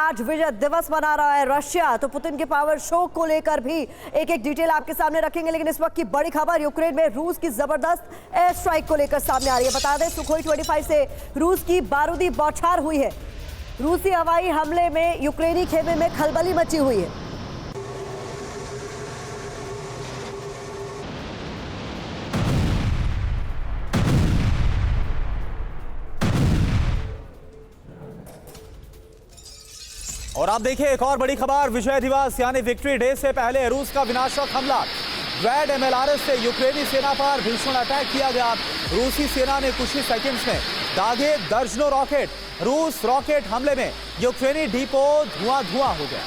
आज विजय दिवस मना रहा है रशिया, तो पुतिन के पावर शो को लेकर भी एक एक डिटेल आपके सामने रखेंगे। लेकिन इस वक्त की बड़ी खबर यूक्रेन में रूस की जबरदस्त एयर स्ट्राइक को लेकर सामने आ रही है। बता दें, सुखोई 25 से रूस की बारूदी बौछार हुई है। रूसी हवाई हमले में यूक्रेनी खेमे में खलबली मची हुई है। और आप देखिए एक और बड़ी खबर, विजय दिवस यानी विक्ट्री डे से पहले रूस का विनाशक हमला ग्रैड MLRS से यूक्रेनी सेना पर भीषण अटैक किया गया। रूसी सेना ने कुछ ही सेकंड्स में दागे दर्जनों रॉकेट। रूस रॉकेट हमले में यूक्रेनी डिपो धुआं हो गया।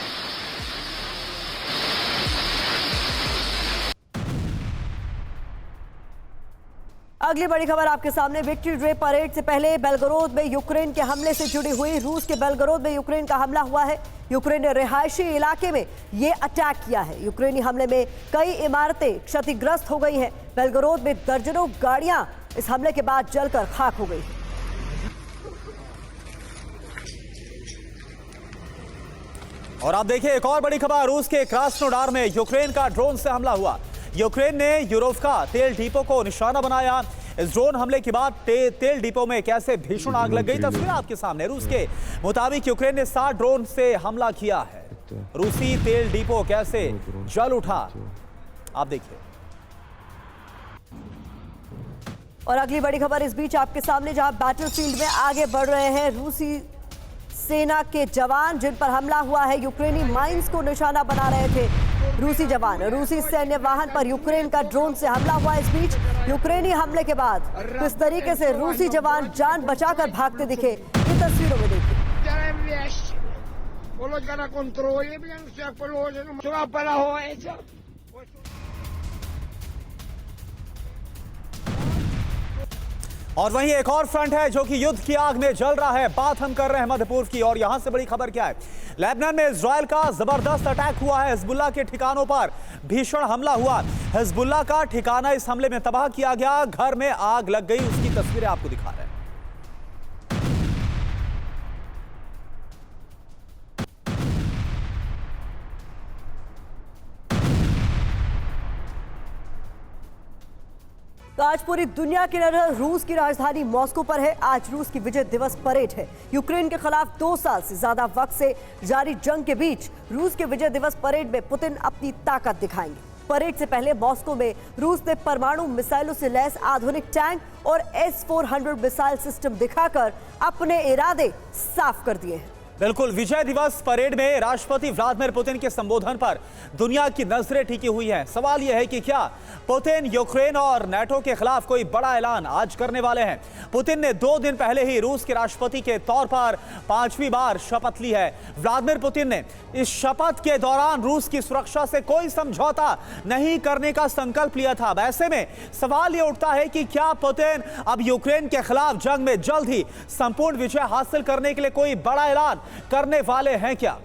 अगली बड़ी खबर आपके सामने, विक्ट्री डे परेड से पहले बेलगोरोद में यूक्रेन के हमले से जुड़ी हुई। रूस के बेलगोरोद में यूक्रेन का हमला हुआ है। यूक्रेन ने रिहायशी इलाके में ये अटैक किया है। यूक्रेनी हमले में कई इमारतें क्षतिग्रस्त हो गई हैं। बेलगोरोद में दर्जनों गाड़ियां इस हमले के बाद जलकर खाक हो गई। और आप देखिए एक और बड़ी खबर, रूस के क्रास्नोडार में यूक्रेन का ड्रोन से हमला हुआ। यूक्रेन ने यूरोव्का तेल डिपो को निशाना बनाया। इस ड्रोन हमले के बाद तेल डिपो में कैसे भीषण आग लग गई, तस्वीर आपके सामने। रूस के मुताबिक यूक्रेन ने 7 ड्रोन से हमला किया है। रूसी तेल डिपो कैसे जल उठा, आप देखिए। और अगली बड़ी खबर इस बीच आपके सामने, जहां बैटलफील्ड में आगे बढ़ रहे हैं रूसी सेना के जवान, जिन पर हमला हुआ है। यूक्रेनी माइंस को निशाना बना रहे थे रूसी जवान। रूसी सैन्य वाहन पर यूक्रेन का ड्रोन से हमला हुआ। इस बीच यूक्रेनी हमले के बाद किस तरीके से रूसी जवान जान बचाकर भागते दिखे, ये तस्वीरों में देखिए। और वहीं एक और फ्रंट है जो कि युद्ध की आग में जल रहा है। बात हम कर रहे हैं मध्य पूर्व की, और यहां से बड़ी खबर क्या है, लेबनान में इजरायल का जबरदस्त अटैक हुआ है। हिजबुल्लाह के ठिकानों पर भीषण हमला हुआ। हिजबुल्लाह का ठिकाना इस हमले में तबाह किया गया। घर में आग लग गई, उसकी तस्वीरें आपको दिखा रहे हैं। तो आज पूरी दुनिया की नजर रूस की राजधानी मॉस्को पर है। आज रूस की विजय दिवस परेड है। यूक्रेन के खिलाफ 2 साल से ज्यादा वक्त से जारी जंग के बीच रूस के विजय दिवस परेड में पुतिन अपनी ताकत दिखाएंगे। परेड से पहले मॉस्को में रूस ने परमाणु मिसाइलों से लैस आधुनिक टैंक और S-400 मिसाइल सिस्टम दिखाकर अपने इरादे साफ कर दिए हैं। बिल्कुल, विजय दिवस परेड में राष्ट्रपति व्लादिमीर पुतिन के संबोधन पर दुनिया की नजरें टिकी हुई हैं। सवाल यह है कि क्या पुतिन यूक्रेन और नाटो के खिलाफ कोई बड़ा ऐलान आज करने वाले हैं। पुतिन ने 2 दिन पहले ही रूस के राष्ट्रपति के तौर पर 5वीं बार शपथ ली है। व्लादिमीर पुतिन ने इस शपथ के दौरान रूस की सुरक्षा से कोई समझौता नहीं करने का संकल्प लिया था। ऐसे में सवाल यह उठता है कि क्या पुतिन अब यूक्रेन के खिलाफ जंग में जल्द ही संपूर्ण विजय हासिल करने के लिए कोई बड़ा ऐलान करने वाले हैं क्या।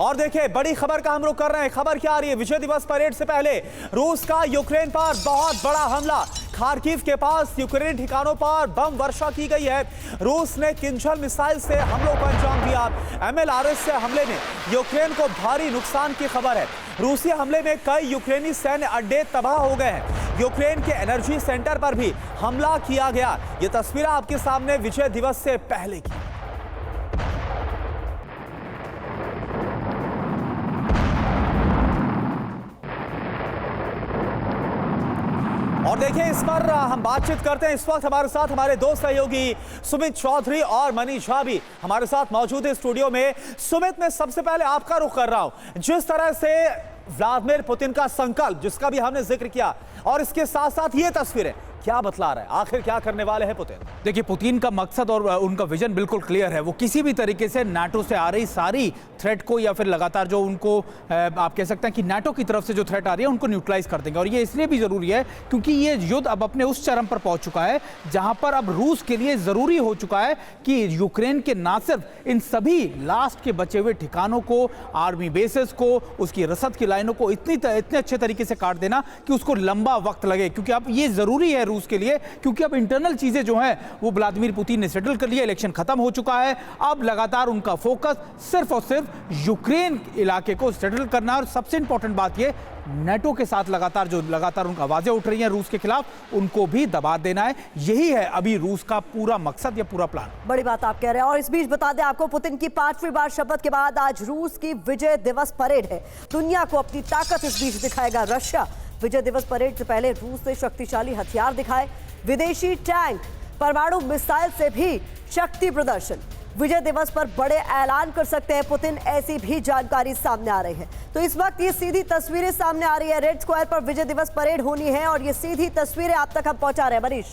और देखिए बड़ी खबर का हम लोग कर रहे हैं। खबर क्या आ रही है, विजय दिवस परेड से पहले रूस का यूक्रेन पर बहुत बड़ा हमला। खार्किव के पास यूक्रेनी ठिकानों पर बम वर्षा की गई है। रूस ने किंजल मिसाइल से हमलों को अंजाम दिया। MLRS से हमले में यूक्रेन को भारी नुकसान की खबर है। रूसी हमले में कई यूक्रेनी सैन्य अड्डे तबाह हो गए हैं। यूक्रेन के एनर्जी सेंटर पर भी हमला किया गया। ये तस्वीर आपके सामने विजय दिवस से पहले की। और देखिए इस पर हम बातचीत करते हैं। इस वक्त हमारे साथ हमारे 2 सहयोगी सुमित चौधरी और मनीष झा भी हमारे साथ मौजूद है स्टूडियो में। सुमित, मैं सबसे पहले आपका रुख कर रहा हूं। जिस तरह से व्लादिमीर पुतिन का संकल्प, जिसका भी हमने जिक्र किया, और इसके साथ साथ ये तस्वीरें क्या बतला रहा है, आखिर क्या करने वाले हैं पुतिन? देखिए, पुतिन का मकसद और उनका विजन बिल्कुल क्लियर है। वो किसी भी तरीके से नाटो से आ रही सारी थ्रेट को, या फिर लगातार जो उनको आप कह सकते हैं कि नाटो की तरफ से जो थ्रेट आ रही है, उनको न्यूट्रलाइज कर देंगे। और ये इसलिए भी जरूरी है क्योंकि ये युद्ध अब अपने उस चरम पर पहुंच चुका है जहां पर अब रूस के लिए जरूरी हो चुका है कि यूक्रेन के ना सिर्फ इन सभी लास्ट के बचे हुए ठिकानों को, आर्मी बेसेस को, उसकी रसद की लाइनों को इतने अच्छे तरीके से काट देना कि उसको लंबा वक्त लगे, क्योंकि अब ये जरूरी है रूस रूस के लिए, क्योंकि अब इंटरनल चीजें जो हैं वो व्लादिमीर पुतिन ने सेटल कर लिया, इलेक्शन खत्म हो चुका है। अब लगातार उनका फोकस सिर्फ और सिर्फ यूक्रेन इलाके को सेटल करना, और सबसे इंपॉर्टेंट बात ये नेटो के साथ लगातार उनका आवाजें उठ रही हैं रूस के खिलाफ, उनको भी दबा देना है। यही है अभी रूस का पूरा मकसद या पूरा प्लान। बड़ी बात आप कह रहे हैं। और इस बीच बता दें आपको, पुतिन की 5वीं बार शपथ के बाद आज रूस की विजय दिवस परेड है। दुनिया को अपनी ताकत इस बीच दिखाएगा रशिया। विजय दिवस परेड से पहले रूस ने शक्तिशाली हथियार दिखाए, विदेशी टैंक, परमाणु मिसाइल से भी शक्ति प्रदर्शन। विजय दिवस पर बड़े ऐलान कर सकते हैं पुतिन, ऐसी भी जानकारी सामने आ रही है। तो इस वक्त ये सीधी तस्वीरें सामने आ रही है, रेड स्क्वायर पर विजय दिवस परेड होनी है और ये सीधी तस्वीरें आप तक हम पहुंचा रहे हैं। मनीष,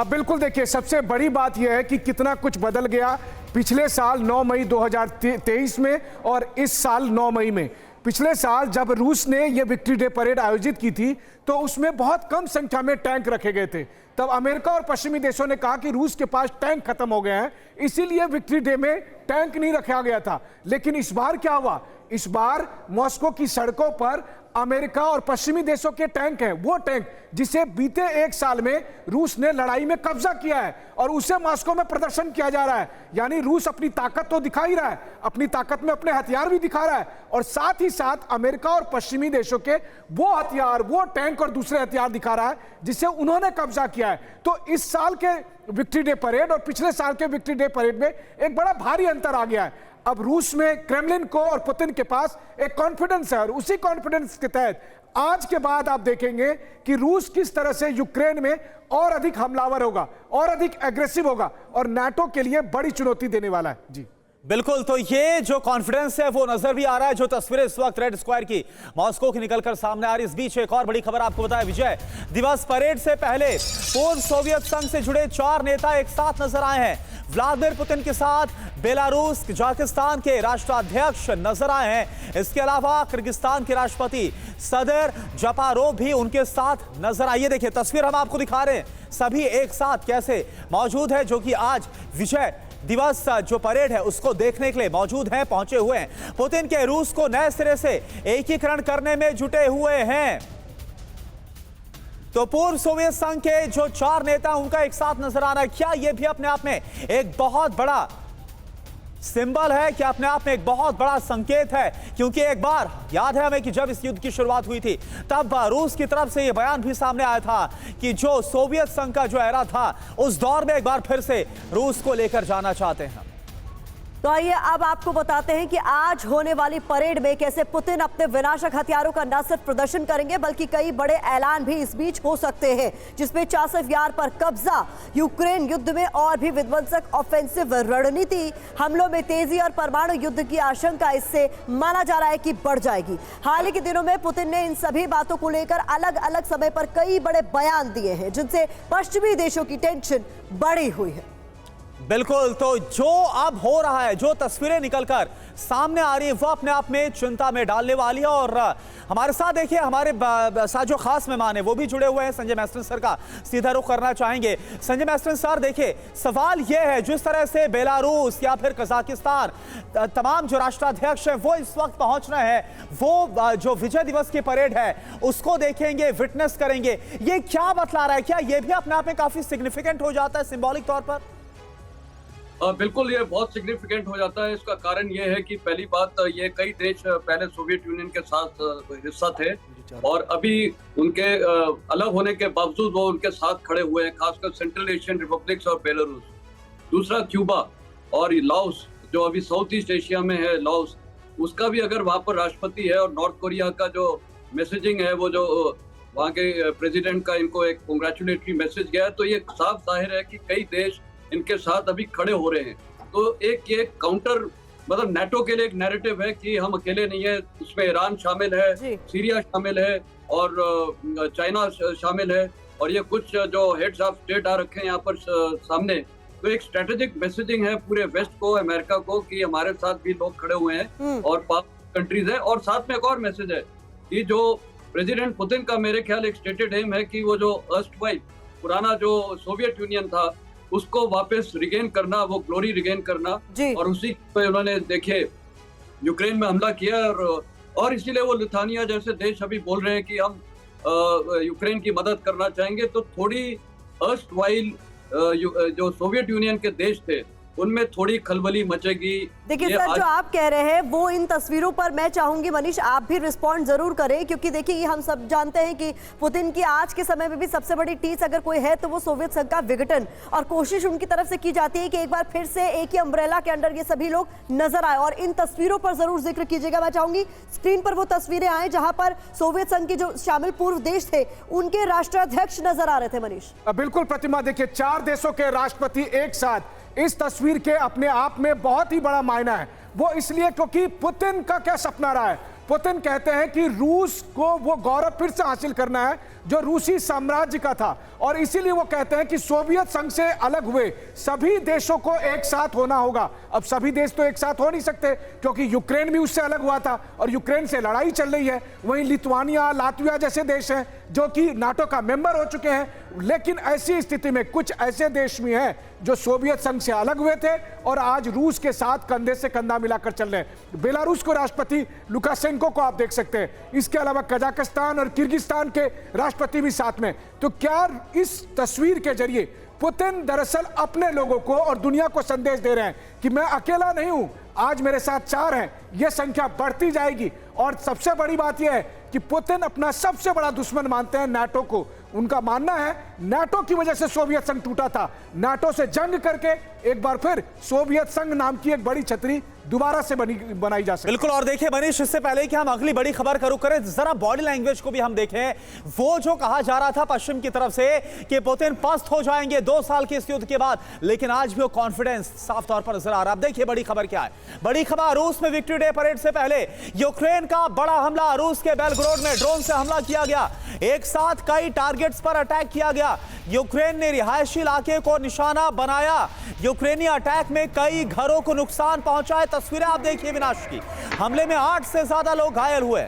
बिल्कुल, देखिए सबसे बड़ी बात यह है कि कितना कुछ बदल गया पिछले साल 9 मई 2023 में और इस साल 9 मई में। पिछले साल जब रूस ने यह विक्ट्री डे परेड आयोजित की थी तो उसमें बहुत कम संख्या में टैंक रखे गए थे। तब अमेरिका और पश्चिमी देशों ने कहा कि रूस के पास टैंक खत्म हो गए हैं, इसीलिए विक्ट्री डे में टैंक नहीं रखा गया था। लेकिन इस बार क्या हुआ? इस बार मॉस्को की सड़कों पर अमेरिका और पश्चिमी देशों के टैंक हैं, वो टैंक जिसे बीते 1 साल में रूस ने लड़ाई में कब्जा किया है और उसे मॉस्को में प्रदर्शन किया जा रहा है। यानी रूस अपनी ताकत तो दिखा ही रहा है, अपनी ताकत में अपने हथियार भी दिखा रहा है, और साथ ही साथ अमेरिका और पश्चिमी देशों के वो हथियार, वो टैंक और दूसरे हथियार दिखा रहा है जिसे उन्होंने कब्जा किया है। तो इस साल के विक्ट्री डे परेड और पिछले साल के विक्ट्री डे परेड में एक बड़ा भारी अंतर आ गया है। अब रूस में क्रेमलिन को और पुतिन के पास एक कॉन्फिडेंस है और उसी कॉन्फिडेंस के तहत आज के बाद आप देखेंगे कि रूस किस तरह से यूक्रेन में और अधिक हमलावर होगा और अधिक एग्रेसिव होगा और नाटो के लिए बड़ी चुनौती देने वाला है। जी बिल्कुल, तो ये जो कॉन्फिडेंस है वो नजर भी आ रहा है। जो तस्वीरें इस वक्त रेड स्क्वायर की मॉस्को की निकलकर सामने आ रही। इस बीच एक और बड़ी खबर आपको बताया, विजय दिवस परेड से पहले पूर्व सोवियत संघ से जुड़े 4 नेता एक साथ नजर आए हैं। व्लादिमीर पुतिन के साथ बेलारूस, कजाकिस्तान के राष्ट्राध्यक्ष नजर आए हैं। इसके अलावा किर्गिस्तान के राष्ट्रपति सदर जपारोव भी उनके साथ नजर आए। देखिए तस्वीर हम आपको दिखा रहे हैं, सभी एक साथ कैसे मौजूद है, जो कि आज विजय दिवस जो परेड है उसको देखने के लिए मौजूद हैं, पहुंचे हुए हैं। पुतिन के रूस को नए सिरे से एकीकरण करने में जुटे हुए हैं। तो पूर्व सोवियत संघ के जो 4 नेता उनका एक साथ नजर आना, क्या यह भी अपने आप में एक बहुत बड़ा सिंबल है, क्या अपने आप में एक बहुत बड़ा संकेत है? क्योंकि एक बार याद है हमें कि जब इस युद्ध की शुरुआत हुई थी तब रूस की तरफ से यह बयान भी सामने आया था कि जो सोवियत संघ का जो एरा था उस दौर में एक बार फिर से रूस को लेकर जाना चाहते हैं। तो आइए अब आपको बताते हैं कि आज होने वाली परेड में कैसे पुतिन अपने विनाशक हथियारों का न सिर्फ प्रदर्शन करेंगे बल्कि कई बड़े ऐलान भी इस बीच हो सकते हैं, जिसमें चासव यार पर कब्जा, यूक्रेन युद्ध में और भी विध्वंसक ऑफेंसिव रणनीति, हमलों में तेजी और परमाणु युद्ध की आशंका इससे माना जा रहा है कि बढ़ जाएगी। हाल ही के दिनों में पुतिन ने इन सभी बातों को लेकर अलग अलग समय पर कई बड़े बयान दिए हैं, जिनसे पश्चिमी देशों की टेंशन बढ़ी हुई है। बिल्कुल, तो जो अब हो रहा है, जो तस्वीरें निकलकर सामने आ रही है वो अपने आप में चिंता में डालने वाली है। और हमारे साथ देखिए हमारे साथ जो खास मेहमान है वो भी जुड़े हुए हैं। संजय मैस्टन सर का सीधा रुख करना चाहेंगे। संजय मैस्टन सर, देखिए सवाल यह है, जिस तरह से बेलारूस या फिर कजाकिस्तान तमाम जो राष्ट्राध्यक्ष हैं वो इस वक्त पहुंच रहे हैं, वो जो विजय दिवस की परेड है उसको देखेंगे, विटनेस करेंगे, ये क्या बतला रहा है? क्या ये भी अपने आप में काफी सिग्निफिकेंट हो जाता है सिंबॉलिक तौर पर? बिल्कुल, ये बहुत सिग्निफिकेंट हो जाता है। इसका कारण ये है कि पहली बात, ये कई देश पहले सोवियत यूनियन के साथ हिस्सा थे और अभी उनके अलग होने के बावजूद वो उनके साथ खड़े हुए हैं, खासकर सेंट्रल एशियन रिपब्लिक्स और बेलारूस। दूसरा क्यूबा और लाओस, जो अभी साउथ ईस्ट एशिया में है लाओस, उसका भी अगर वहाँ पर राष्ट्रपति है, और नॉर्थ कोरिया का जो मैसेजिंग है, वो जो वहाँ के प्रेसिडेंट का इनको एक कॉन्ग्रेचुलेटरी मैसेज गया है, तो ये साफ जाहिर है कि कई देश इनके साथ अभी खड़े हो रहे हैं। तो एक ये काउंटर, मतलब नेटो के लिए एक नैरेटिव है कि हम अकेले नहीं है, इसमें ईरान शामिल है, सीरिया शामिल है और चाइना शामिल है, और ये कुछ जो हेड्स ऑफ स्टेट आ रखे हैं यहाँ पर सामने। तो एक स्ट्रेटेजिक मैसेजिंग है पूरे वेस्ट को, अमेरिका को, कि हमारे साथ भी लोग खड़े हुए हैं और 5 कंट्रीज है। और साथ में एक और मैसेज है कि जो प्रेसिडेंट पुतिन का मेरे ख्याल एक स्टेटेड एम है कि वो जो अर्स्टवाइल पुराना जो सोवियत यूनियन था उसको वापस रिगेन करना, वो ग्लोरी रिगेन करना, और उसी पे उन्होंने देखिए यूक्रेन में हमला किया। और इसीलिए वो लिथुआनिया जैसे देश अभी बोल रहे हैं कि हम यूक्रेन की मदद करना चाहेंगे। तो थोड़ी अर्स्टवाइल जो सोवियत यूनियन के देश थे उनमें थोड़ी खलबली मचेगी। देखिए ये सर, आज- जो आप कह रहे हैं वो इन तस्वीरों पर मैं चाहूंगी मनीष आप भी रिस्पॉन्ड जरूर करें, क्योंकि देखिए ये हम सब जानते हैं कि पुतिन की आज के समय में भी सबसे बड़ी टीस अगर कोई है तो वो सोवियत संघ का विघटन, और कोशिश उनकी तरफ से की जाती है कि एक बार फिर से एक ही अम्ब्रेला के अंडर ये सभी लोग नजर आए। और इन तस्वीरों पर जरूर जिक्र कीजिएगा। मैं चाहूंगी स्क्रीन पर वो तस्वीरें आए जहां पर सोवियत संघ के जो शामिल पूर्व देश थे उनके राष्ट्राध्यक्ष नजर आ रहे थे। मनीष बिल्कुल प्रतिमा, देखिए 4 देशों के राष्ट्रपति एक साथ, इस तस्वीर के अपने आप में बहुत ही बड़ा मायना है। वो इसलिए क्योंकि पुतिन का क्या सपना रहा है। पुतिन कहते हैं कि रूस को वो गौरव फिर से हासिल करना है जो रूसी साम्राज्य का था, और इसीलिए वो कहते हैं कि सोवियत संघ से अलग हुए सभी देशों को एक साथ होना होगा। अब सभी देश तो एक साथ हो नहीं सकते क्योंकि यूक्रेन भी उससे अलग हुआ था और यूक्रेन से लड़ाई चल रही है। वहीं लिथुआनिया, लातविया जैसे देश हैं जो कि नाटो का मेंबर हो चुके हैं, लेकिन ऐसी स्थिति में कुछ ऐसे देश भी हैं जो सोवियत संघ से अलग हुए थे और आज रूस के साथ कंधे से कंधा मिलाकर चल रहे हैं। बेलारूस को राष्ट्रपति लुकाशेंको को आप देख सकते हैं, इसके अलावा कजाकिस्तान और किर्गिस्तान के राष्ट्रपति भी साथ में। तो क्या इस तस्वीर के जरिए पुतिन दरअसल अपने लोगों को और दुनिया को संदेश दे रहे हैं कि मैं अकेला नहीं हूं, आज मेरे साथ 4 हैं, यह संख्या बढ़ती जाएगी। और सबसे बड़ी बात यह है कि पुतिन अपना सबसे बड़ा दुश्मन मानते हैं नाटो को। उनका मानना है नाटो की वजह से सोवियत संघ टूटा था, नाटो से जंग करके एक बार फिर सोवियत संघ नाम की एक बड़ी छतरी दोबारा से बनाई जा सके। बिल्कुल। और देखिए मनीष, इससे पहले कि हम अगली बड़ी खबर का रुख करें, जरा बॉडी लैंग्वेज को भी हम देखें। वो जो कहा जा रहा था पश्चिम की तरफ से कि पुतिन पस्त हो जाएंगे 2 साल के इस युद्ध के बाद, लेकिन आज भी वो कॉन्फिडेंस साफ तौर पर नजर आ रहा है। अब देखिए बड़ी खबर क्या है। बड़ी खबर, रूस में विक्ट्री डे परेड से पहले यूक्रेन का बड़ा हमला। रूस के बेलग्रोड में ड्रोन से हमला किया गया, एक साथ कई टारगेट्स पर अटैक किया गया। यूक्रेन ने रिहायशी इलाके को निशाना बनाया। यूक्रेनी अटैक में कई घरों को नुकसान पहुंचा है। तस्वीरें आप देखिए विनाश की। हमले में 8 से ज्यादा लोग घायल हुए।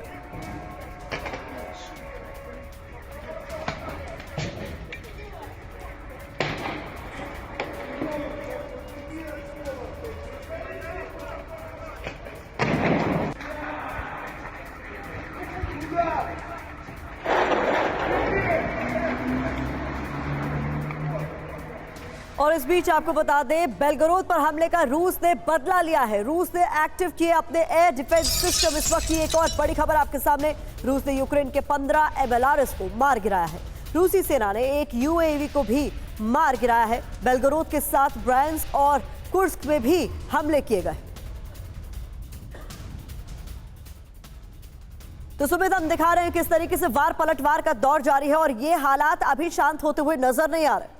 और इस बीच आपको बता दें, बेलगरोद पर हमले का रूस ने बदला लिया है। रूस ने एक्टिव किए अपने एयर डिफेंस सिस्टम। इस वक्त की एक और बड़ी खबर आपके सामने, रूस ने यूक्रेन के 15 MLRS को मार गिराया है। रूसी सेना ने एक UAV को भी मार गिराया है। बेलगरोद के साथ ब्रायंस्क और कुर्स्क में भी हमले किए गए। तो सुमित, हम दिखा रहे हैं किस तरीके से वार पलटवार का दौर जारी है और ये हालात अभी शांत होते हुए नजर नहीं आ रहे।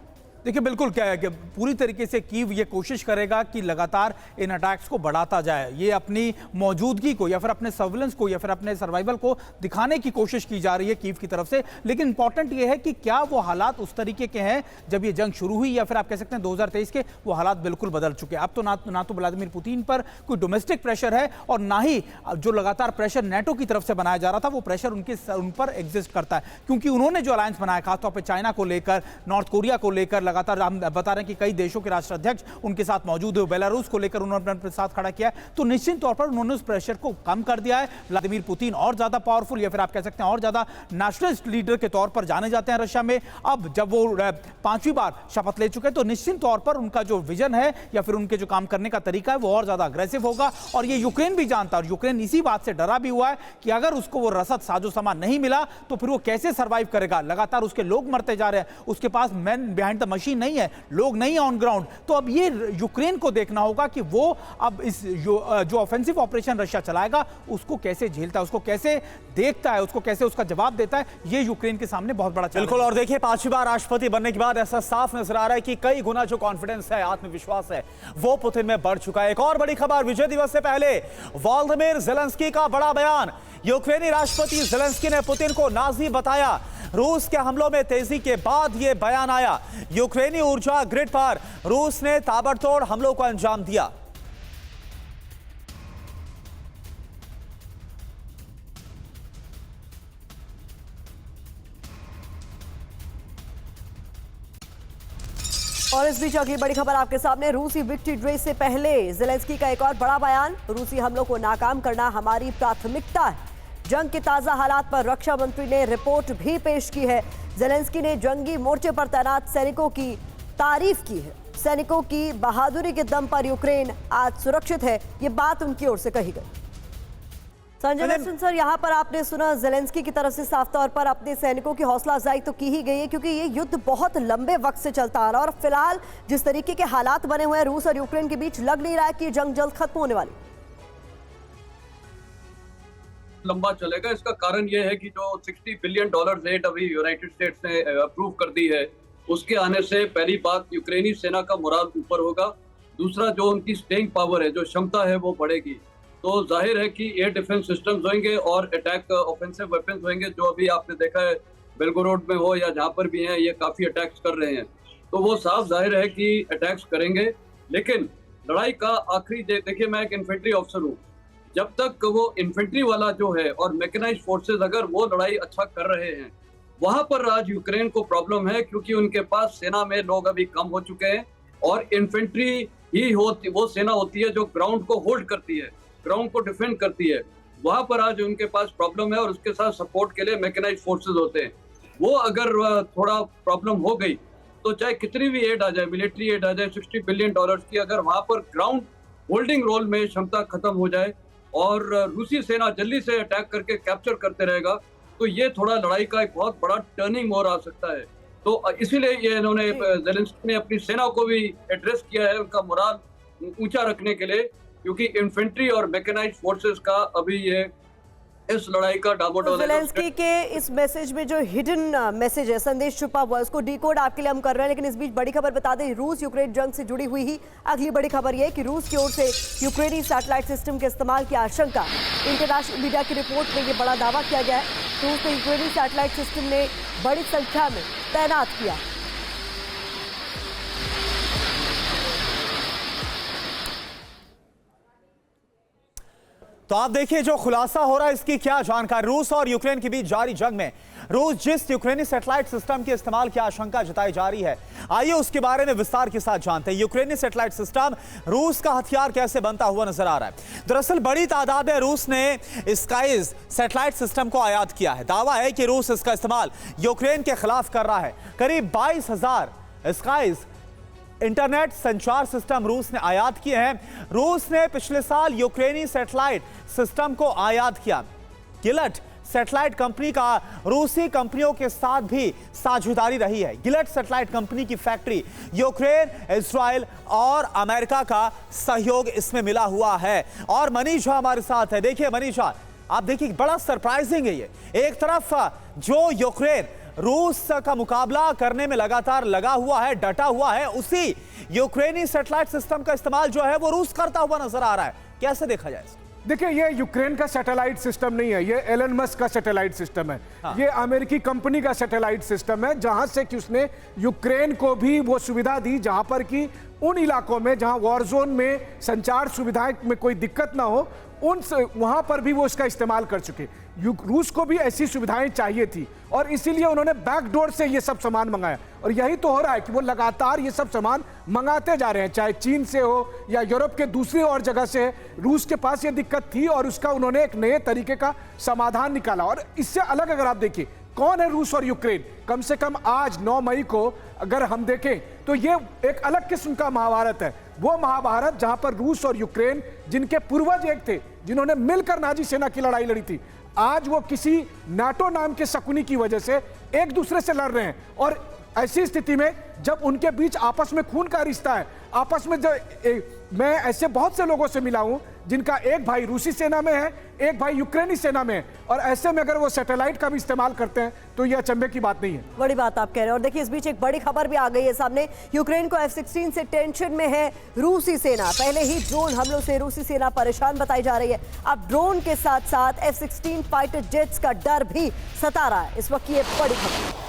देखिए बिल्कुल क्या है कि पूरी तरीके से कीव ये कोशिश करेगा कि लगातार इन अटैक्स को बढ़ाता जाए। ये अपनी मौजूदगी को या फिर अपने सर्विलेंस को या फिर अपने सर्वाइवल को दिखाने की कोशिश की जा रही है कीव की तरफ से। लेकिन इंपॉर्टेंट ये है कि क्या वो हालात उस तरीके के हैं जब ये जंग शुरू हुई, या फिर आप कह सकते हैं 2023 के वो हालात बिल्कुल बदल चुके हैं। अब तो ना तो व्लादिमीर पुतिन पर कोई डोमेस्टिक प्रेशर है और ना ही जो लगातार प्रेशर नेटो की तरफ से बनाया जा रहा था वो प्रेशर उन पर एग्जिस्ट करता है, क्योंकि उन्होंने जो अलायंस बनाया खासतौर पर चाइना को लेकर, नॉर्थ कोरिया को लेकर, लगातार हम बता रहे हैं कि कई देशों के राष्ट्राध्यक्ष उनके साथ मौजूद है। बेलारूस को लेकर उन्होंने अपने साथ खड़ा किया है। तो निश्चित तौर पर उन्होंने उस प्रेशर को कम कर दिया है। व्लादिमीर पुतिन और ज्यादा पावरफुल या फिर आप कह सकते हैं और ज्यादा नेशनलिस्ट लीडर के तौर पर जाने जाते हैं रशिया में। अब जब वो 5वीं बार शपथ ले चुके हैं तो निश्चित तौर पर उनका जो विजन है या फिर उनके जो काम करने का तरीका है वो और ज्यादा अग्रेसिव होगा। और ये यूक्रेन भी जानता है और यूक्रेन इसी बात से डरा भी हुआ है कि अगर उसको वो रसद साजो सामान नहीं मिला तो फिर वो कैसे सर्वाइव करेगा। लगातार उसके लोग मरते जा रहे हैं, उसके पास मैन बिहाइंड द मशीन नहीं है, लोग नहीं है ऑन ग्राउंड। तो अब ये यूक्रेन को देखना होगा कि वो अब इस जो ऑफेंसिव ऑपरेशन रशिया चलाएगा उसको कैसे झेलता है, उसको कैसे देखता है, उसको कैसे उसका जवाब देता है। ये यूक्रेन के सामने बहुत बड़ा बिल्कुल। और देखिए 5वीं बार राष्ट्रपति बनने के बाद ऐसा साफ नजर आ रहा है कि कई गुना जो कॉन्फिडेंस है, आत्मविश्वास है, वो पुतिन में बढ़ चुका है। एक और बड़ी खबर, विजय दिवस से पहले वोलोदिमीर ज़ेलेंस्की का बड़ा बयान। यूक्रेनी राष्ट्रपति ज़ेलेंस्की ने पुतिन को नाज़ी बताया। रूस के हमलों में तेजी के बाद यह बयान आया। यूक्रेनी ऊर्जा ग्रिड पर रूस ने ताबड़तोड़ हमलों को अंजाम दिया। और इस बीच अगली बड़ी खबर आपके सामने, रूसी विक्ट्री डे से पहले ज़ेलेंस्की का एक और बड़ा बयान। रूसी हमलों को नाकाम करना हमारी प्राथमिकता है। जंग के ताजा हालात पर रक्षा मंत्री ने रिपोर्ट भी पेश की है। जेलेंस्की ने जंगी मोर्चे पर तैनात सैनिकों की तारीफ की है। सैनिकों की बहादुरी के दम पर यूक्रेन आज सुरक्षित है, ये बात उनकी ओर से कही गई। संजय दर्शन सर, यहाँ पर आपने सुना जेलेंस्की की तरफ से साफ तौर पर अपने सैनिकों की हौसला अफजाई तो की ही गई है, क्योंकि ये युद्ध बहुत लंबे वक्त से चलता आ रहा है और फिलहाल जिस तरीके के हालात बने हुए हैं रूस और यूक्रेन के बीच, लग नहीं रहा है कि जंग जल्द खत्म होने वाली। लंबा चलेगा। इसका कारण यह है कि जो $60 बिलियन एड अभी यूनाइटेड स्टेट्स ने अप्रूव कर दी है, उसके आने से पहली बात यूक्रेनी सेना का मोराल ऊपर होगा। दूसरा, जो उनकी स्टेइंग पावर है, जो क्षमता है, वो बढ़ेगी। तो जाहिर है कि एयर डिफेंस सिस्टम्स होंगे और अटैक ऑफेंसिव वेपन्स होंगे, जो अभी आपने देखा है बेलगोरोड में हो या जहां पर भी हैं, ये काफी अटैक्स कर रहे हैं। तो वो साफ जाहिर है कि अटैक्स करेंगे। लेकिन लड़ाई का आखिरी देखिए, मैं एक इन्फेंट्री ऑफिसर हूँ, जब तक वो इन्फेंट्री वाला जो है और मैकेनाइज्ड फोर्सेस अगर वो लड़ाई अच्छा कर रहे हैं, वहां पर आज यूक्रेन को प्रॉब्लम है, क्योंकि उनके पास सेना में लोग अभी कम हो चुके हैं और इन्फेंट्री ही वो सेना होती है जो ग्राउंड को होल्ड करती है, ग्राउंड को डिफेंड करती है। वहां पर आज उनके पास प्रॉब्लम है और उसके साथ सपोर्ट के लिए मैकेनाइज्ड फोर्सेस होते हैं। वो अगर थोड़ा प्रॉब्लम हो गई तो चाहे कितनी भी एड आ जाए, मिलिट्री एड आ जाए $60 बिलियन की, अगर वहां पर ग्राउंड होल्डिंग रोल में क्षमता खत्म हो जाए और रूसी सेना जल्दी से अटैक करके कैप्चर करते रहेगा, तो ये थोड़ा लड़ाई का एक बहुत बड़ा टर्निंग मोड़ आ सकता है। तो इसीलिए ये इन्होंने जेलेंस्की ने अपनी सेना को भी एड्रेस किया है, उनका मोराल ऊंचा रखने के लिए, क्योंकि इन्फेंट्री और मैकेनाइज्ड फोर्सेस का अभी ये इस लड़ाई का डामाडोल है। जेलेंस्की के इस मैसेज में जो हिडन मैसेज है, संदेश छुपा हुआ है, उसको डिकोड आपके लिए हम कर रहे हैं। लेकिन इस बीच बड़ी खबर बता दें, रूस यूक्रेन जंग से जुड़ी हुई ही अगली बड़ी खबर यह है कि रूस की ओर से यूक्रेनी सैटेलाइट सिस्टम के इस्तेमाल की आशंका। इंटरनेशनल मीडिया की रिपोर्ट में यह बड़ा दावा किया गया है। रूस ने यूक्रेनी सैटेलाइट सिस्टम ने बड़ी संख्या में तैनात किया। तो आप देखिए जो खुलासा हो रहा है इसकी क्या जानकारी। रूस और यूक्रेन के बीच जारी जंग में रूस जिस यूक्रेनी सैटेलाइट सिस्टम के इस्तेमाल की आशंका जताई जा रही है, आइए उसके बारे में विस्तार के साथ जानते हैं। यूक्रेनी सैटेलाइट सिस्टम रूस का हथियार कैसे बनता हुआ नजर आ रहा है। दरअसल बड़ी तादाद में रूस ने स्काइज सैटेलाइट सिस्टम को आयात किया है। दावा है कि रूस इसका इस्तेमाल यूक्रेन के खिलाफ कर रहा है। करीब 22,000 स्काइज इंटरनेट संचार सिस्टम रूस ने आयात किए हैं। रूस ने पिछले साल यूक्रेनी सैटेलाइट सिस्टम को आयात किया। गिलट सैटेलाइट कंपनी का रूसी कंपनियों के साथ भी साझेदारी रही है। गिलट सैटेलाइट कंपनी की फैक्ट्री यूक्रेन, इजराइल और अमेरिका का सहयोग इसमें मिला हुआ है। और मनीषा हमारे साथ है। देखिए मनीषा, आप देखिए बड़ा सरप्राइजिंग है ये। एक तरफ जो यूक्रेन रूस का मुकाबला करने में लगातार लगा हुआ है, डटा हुआ है, उसी यूक्रेनी सैटेलाइट सिस्टम का इस्तेमाल जो है वो रूस करता हुआ नजर आ रहा है। कैसे देखा जाए इसको? देखिए, ये यूक्रेन का सैटेलाइट सिस्टम नहीं है, ये एलन मस्क का सैटेलाइट सिस्टम है। ये अमेरिकी कंपनी का सैटेलाइट सिस्टम है, जहां से कि उसने यूक्रेन को भी वो सुविधा दी जहां पर कि उन इलाकों में जहां वॉर जोन में संचार सुविधाएं में कोई दिक्कत ना हो, वहां पर भी वो इसका इस्तेमाल कर चुके। रूस को भी ऐसी सुविधाएं चाहिए थी और इसीलिए उन्होंने बैकडोर से ये सब सामान मंगाया। और यही तो हो रहा है कि वो लगातार ये सब सामान मंगाते जा रहे हैं, चाहे चीन से हो या यूरोप के दूसरी और जगह से। रूस के पास ये दिक्कत थी और उसका उन्होंने एक नए तरीके का समाधान निकाला। और इससे अलग अगर आप देखिए कौन है रूस और यूक्रेन, कम से कम आज 9 मई को अगर हम देखें तो ये एक अलग किस्म का महाभारत है। वो महाभारत जहां पर रूस और यूक्रेन, जिनके पूर्वज एक थे, जिन्होंने मिलकर नाजी सेना की लड़ाई लड़ी थी, आज वो किसी नाटो नाम के शकुनी की वजह से एक दूसरे से लड़ रहे हैं। और ऐसी स्थिति में जब उनके बीच आपस में खून का रिश्ता है, आपस में मैं ऐसे बहुत से लोगों से मिला हूं जिनका एक भाई रूसी सेना में है, एक भाई यूक्रेनी सेना में है, और ऐसे में अगर वो सैटेलाइट का भी इस्तेमाल करते हैं तो यह अचंभे की बात नहीं है। बड़ी बात आप कह रहे हैं। और देखिए इस बीच एक बड़ी खबर भी आ गई है सामने। यूक्रेन को F-16 से टेंशन में है रूसी सेना। पहले ही ड्रोन हमलों से रूसी सेना परेशान बताई जा रही है। अब ड्रोन के साथ साथ F-16 फाइटर जेट्स का डर भी सता रहा है। इस वक्त ये बड़ी खबर।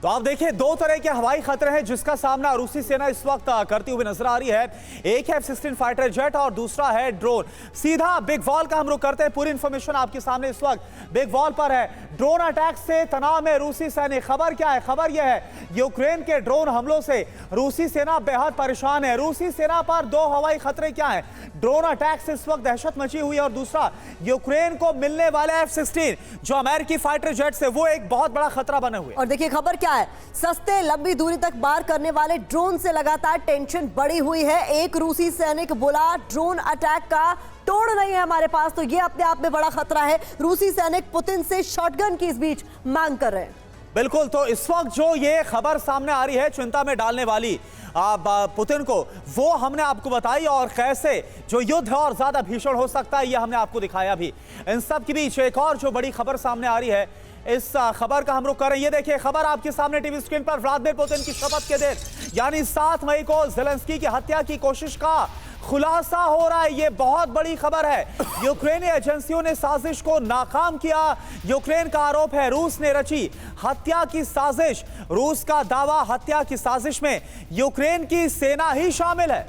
तो आप देखिए दो तरह के हवाई खतरे हैं जिसका सामना रूसी सेना इस वक्त करती हुई नजर आ रही है। एक है F-16 फाइटर जेट और दूसरा है ड्रोन। सीधा बिग वॉल का हम रुख करते हैं। पूरी इंफॉर्मेशन आपके सामने इस वक्त बिग वॉल पर है। ड्रोन अटैक से तनाव में रूसी सैनिक। खबर क्या है? खबर यह है यूक्रेन के ड्रोन हमलों से रूसी सेना बेहद परेशान है। रूसी सेना पर दो हवाई खतरे क्या है? ड्रोन अटैक से इस वक्त दहशत मची हुई है और दूसरा यूक्रेन को मिलने वाले F-16 जो अमेरिकी फाइटर जेट से वो एक बहुत बड़ा खतरा बने हुए। और देखिए खबर क्या है, सस्ते लंबी दूरी तक वार करने वाले ड्रोन से लगातार टेंशन बढ़ी हुई है। एक रूसी सैनिक बोला ड्रोन अटैक का तोड़ नहीं है हमारे पास, तो ये अपने आप में बड़ा खतरा है। रूसी सैनिक पुतिन से शॉटगन की इस बीच मांग कर रहे हैं। बिल्कुल, तो इस वक्त जो ये खबर सामने आ रही है चिंता में डालने वाली पुतिन को, वो हमने आपको बताई और कैसे जो युद्ध और ज्यादा भीषण हो सकता है ये हमने आपको दिखाया भी। इन सब के बीच एक और जो बड़ी खबर सामने आ रही है, इस खबर का हम रुख करें। ये देखिए खबर आपके सामने टीवी स्क्रीन पर। व्लादिमीर पुतिन की शपथ के दिन यानी 7 मई को ज़ेलेंस्की की हत्या की कोशिश का खुलासा हो रहा है। ये बहुत बड़ी खबर है। यूक्रेनी एजेंसियों ने साजिश को नाकाम किया। यूक्रेन का आरोप है रूस ने रची हत्या की साजिश। रूस का दावा हत्या की साजिश में यूक्रेन की सेना ही शामिल है।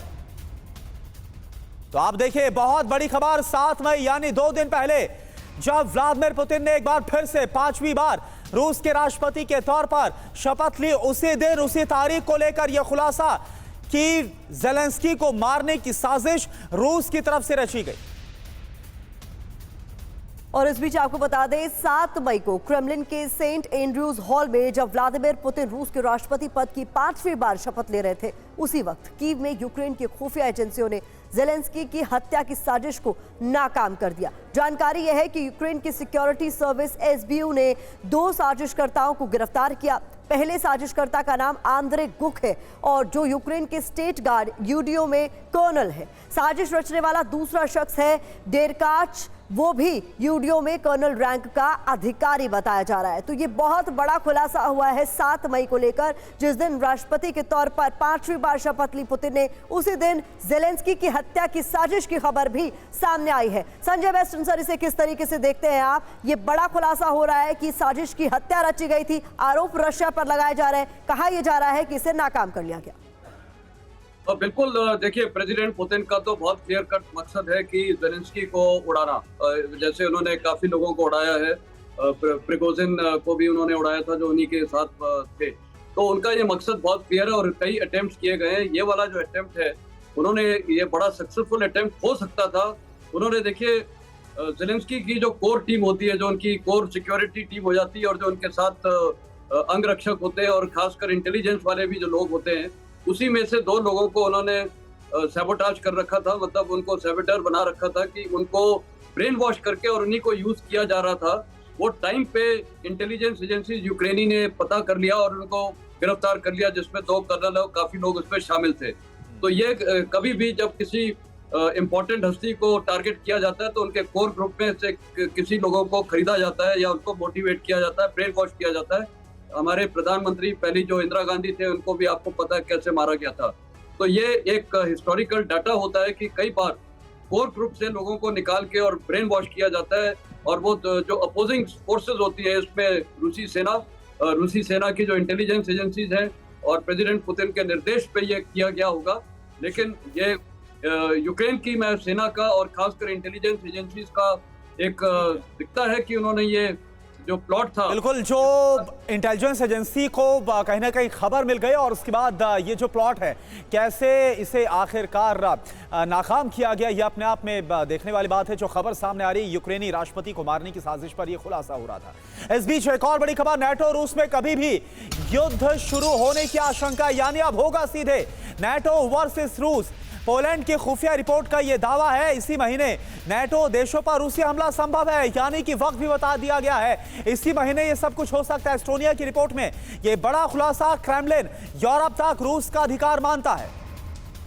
तो आप देखिए बहुत बड़ी खबर। 7 मई यानी 2 दिन पहले जब व्लादिमीर पुतिन ने एक बार फिर से 5वीं बार रूस के राष्ट्रपति के तौर पर शपथ ली, उसी दिन उसी तारीख को लेकर यह खुलासा कि ज़ेलेंस्की को मारने की साजिश रूस की तरफ से रची गई। और इस बीच आपको बता दें 7 मई को क्रेमलिन के सेंट एंड्रयूज हॉल में जब व्लादिमीर पुतिन रूस के राष्ट्रपति पद की 5वीं बार शपथ ले रहे थे, उसी वक्त कीव में यूक्रेन की खुफिया एजेंसियों ने ज़ेलेंस्की की हत्या की साजिश को नाकाम कर दिया। जानकारी यह है कि यूक्रेन की सिक्योरिटी सर्विस SBU ने 2 साजिशकर्ताओं को गिरफ्तार किया। पहले साजिशकर्ता का नाम आंद्रे गुक है और जो यूक्रेन के स्टेट गार्ड यूडीओ में कर्नल है। साजिश रचने वाला दूसरा शख्स है डेरकाच, वो भी यूडीओ में कर्नल रैंक का अधिकारी बताया जा रहा है। तो ये बहुत बड़ा खुलासा हुआ है 7 मई को लेकर, जिस दिन राष्ट्रपति के तौर पर 5वीं बार शपथ ली पुतिन ने, उसी दिन ज़ेलेंस्की की हत्या की साजिश की खबर भी सामने आई है। संजय वेस्टर्न सर, इसे किस तरीके से देखते हैं आप? ये बड़ा खुलासा हो रहा है कि साजिश की हत्या रची गई थी, आरोप रशिया पर लगाए जा रहे हैं, कहा यह जा रहा है कि इसे नाकाम कर लिया गया। बिल्कुल, देखिए प्रेसिडेंट पुतिन का तो बहुत क्लियर कट मकसद है कि ज़ेलेंस्की को उड़ाना। जैसे उन्होंने काफी लोगों को उड़ाया है, प्रिगोजिन को भी उन्होंने उड़ाया था जो उन्हीं के साथ थे। तो उनका ये मकसद बहुत क्लियर है और कई अटेम्प्ट किए गए हैं। ये वाला जो अटेम्प्ट है, उन्होंने ये बड़ा सक्सेसफुल अटेम्प्ट हो सकता था। उन्होंने देखिए ज़ेलेंस्की की जो कोर टीम होती है, जो उनकी कोर सिक्योरिटी टीम हो जाती है और जो उनके साथ अंगरक्षक होते हैं और खासकर इंटेलिजेंस वाले भी जो लोग होते हैं, उसी में से 2 लोगों को उन्होंने सैबोटाज कर रखा था। मतलब उनको सैबोटर बना रखा था कि उनको ब्रेन वॉश करके और उन्हीं को यूज किया जा रहा था। वो टाइम पे इंटेलिजेंस एजेंसी यूक्रेनी ने पता कर लिया और उनको गिरफ्तार कर लिया, जिसमें 2 कर्नल और काफी लोग उसमें शामिल थे। तो ये कभी भी जब किसी इम्पोर्टेंट हस्ती को टारगेट किया जाता है तो उनके कोर ग्रुप में से किसी लोगों को खरीदा जाता है या उनको मोटिवेट किया जाता है, ब्रेन वॉश किया जाता है। हमारे प्रधानमंत्री पहली जो इंदिरा गांधी थे, उनको भी आपको पता है कैसे मारा गया था। तो ये एक हिस्टोरिकल डाटा होता है कि कई बार कोर ग्रुप से लोगों को निकाल के और ब्रेन वॉश किया जाता है और वो जो अपोजिंग फोर्सेस होती है, इसमें रूसी सेना की जो इंटेलिजेंस एजेंसीज हैं और प्रेसिडेंट पुतिन के निर्देश पे ये किया गया होगा। लेकिन ये यूक्रेन की सेना का और खासकर इंटेलिजेंस एजेंसीज का एक दिखता है कि उन्होंने ये जो प्लॉट था, बिल्कुल जो इंटेलिजेंस एजेंसी को कहीं ना कहीं खबर मिल गई और उसके बाद ये जो प्लॉट है कैसे इसे आखिरकार नाकाम किया गया, ये अपने आप में देखने वाली बात है। जो खबर सामने आ रही है यूक्रेनी राष्ट्रपति को मारने की साजिश पर यह खुलासा हो रहा था। इस बीच एक और बड़ी खबर, नाटो रूस में कभी भी युद्ध शुरू होने की आशंका, यानी अब होगा सीधे नाटो वर्सेस रूस। पोलैंड की खुफिया रिपोर्ट का यह दावा है इसी महीने नाटो देशों पर रूसी हमला संभव है, यानी कि वक्त भी बता दिया गया है, इसी महीने यह सब कुछ हो सकता है। एस्टोनिया की रिपोर्ट में यह बड़ा खुलासा, क्रेमलिन यूरोप तक रूस का अधिकार मानता है।